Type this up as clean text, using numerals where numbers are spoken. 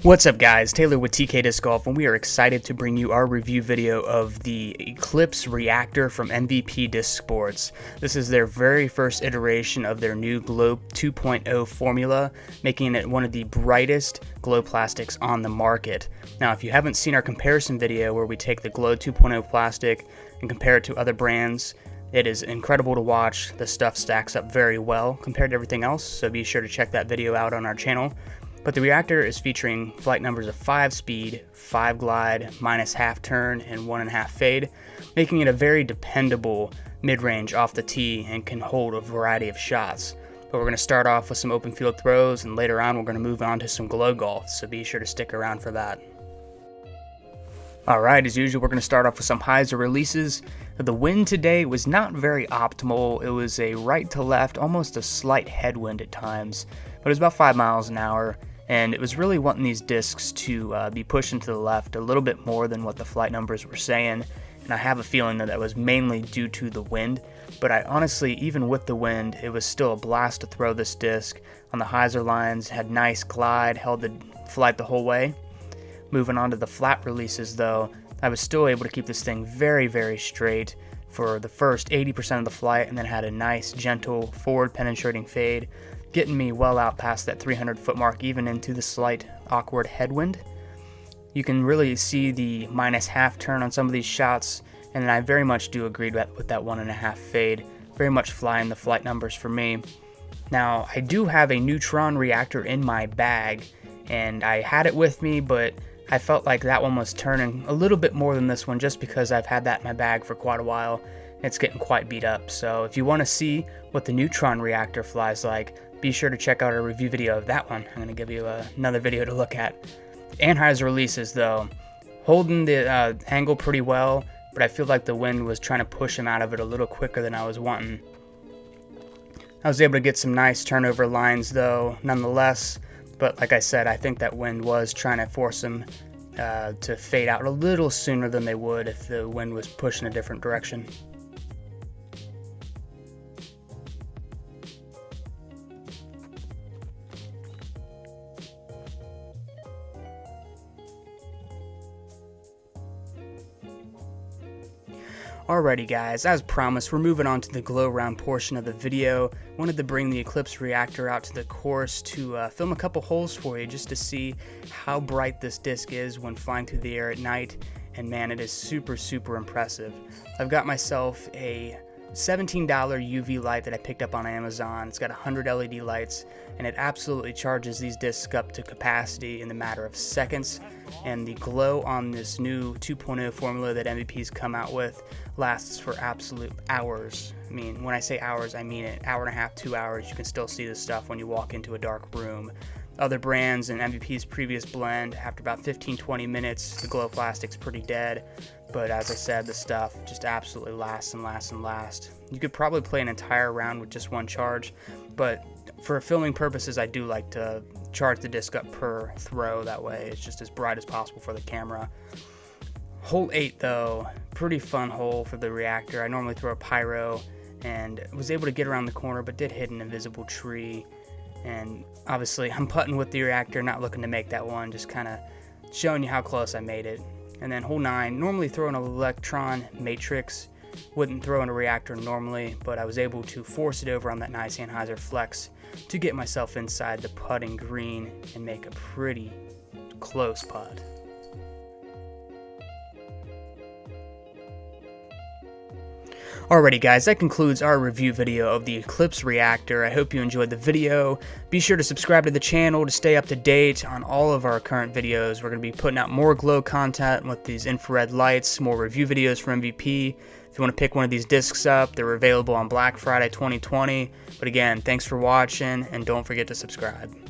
What's up guys, Taylor with TK Disc Golf, and we are excited to bring you our review video of the Eclipse Reactor from MVP Disc Sports. This is their very first iteration of their new Glow 2.0 formula, making it one of the brightest glow plastics on the market. Now if you haven't seen our comparison video where we take the Glow 2.0 plastic and compare it to other brands, it is incredible to watch. The stuff stacks up very well compared to everything else, so be sure to check that video out on our channel. But the Reactor is featuring flight numbers of 5 speed, 5 glide, minus half turn, and 1.5 fade, making it a very dependable mid-range off the tee and can hold a variety of shots. But we're going to start off with some open field throws, and later on we're going to move on to some glow golf, so be sure to stick around for that. Alright, as usual, we're going to start off with some Hyzer Releases. The wind today was not very optimal. It was a right to left, almost a slight headwind at times, but it was about 5 miles an hour. And it was really wanting these discs to be pushing to the left a little bit more than what the flight numbers were saying. And I have a feeling that that was mainly due to the wind. But I honestly, even with the wind, it was still a blast to throw this disc on the Hyzer lines. Had nice glide, held the flight the whole way. Moving on to the flat releases though, I was still able to keep this thing very, very straight for the first 80% of the flight, and then had a nice, gentle, forward penetrating fade, getting me well out past that 300 foot mark, even into the slight awkward headwind. You can really see the minus half turn on some of these shots, and I very much do agree with that 1.5 fade, very much flying the flight numbers for me. Now, I do have a neutron reactor in my bag, and I had it with me, but I felt like that one was turning a little bit more than this one just because I've had that in my bag for quite a while. It's getting quite beat up, so if you want to see what the neutron reactor flies like, be sure to check out our review video of that one. I'm going to give you another video to look at. And Hyzer Releases though, holding the angle pretty well, but I feel like the wind was trying to push him out of it a little quicker than I was wanting. I was able to get some nice turnover lines though, nonetheless, but like I said, I think that wind was trying to force him to fade out a little sooner than they would if the wind was pushing a different direction. Alrighty guys, as promised, we're moving on to the glow round portion of the video. Wanted to bring the Eclipse Reactor out to the course to film a couple holes for you just to see how bright this disc is when flying through the air at night, and man, it is super impressive. I've got myself a $17 UV light that I picked up on Amazon. It's got 100 LED lights, and it absolutely charges these discs up to capacity in a matter of seconds. And the glow on this new 2.0 formula that MVP's come out with lasts for absolute hours. I mean, when I say hours, I mean it. Hour and a half, 2 hours, you can still see this stuff when you walk into a dark room. Other brands and MVP's previous blend, after about 15-20 minutes, the glow plastic's pretty dead. But as I said, the stuff just absolutely lasts and lasts and lasts. You could probably play an entire round with just one charge, but for filming purposes, I do like to charge the disc up per throw. That way it's just as bright as possible for the camera. Hole 8 though, pretty fun hole for the Reactor. I normally throw a pyro and was able to get around the corner, but did hit an invisible tree. And obviously I'm putting with the Reactor, not looking to make that one, just kind of showing you how close I made it. And then hole 9, normally throw an electron matrix, wouldn't throw in a Reactor normally, but I was able to force it over on that nice Hyzer Flex to get myself inside the putting green and make a pretty close putt. Alrighty guys, that concludes our review video of the Eclipse Reactor. I hope you enjoyed the video. Be sure to subscribe to the channel to stay up to date on all of our current videos. We're going to be putting out more glow content with these infrared lights, more review videos for MVP. If you want to pick one of these discs up, they're available on Black Friday 2020. But again, thanks for watching, and don't forget to subscribe.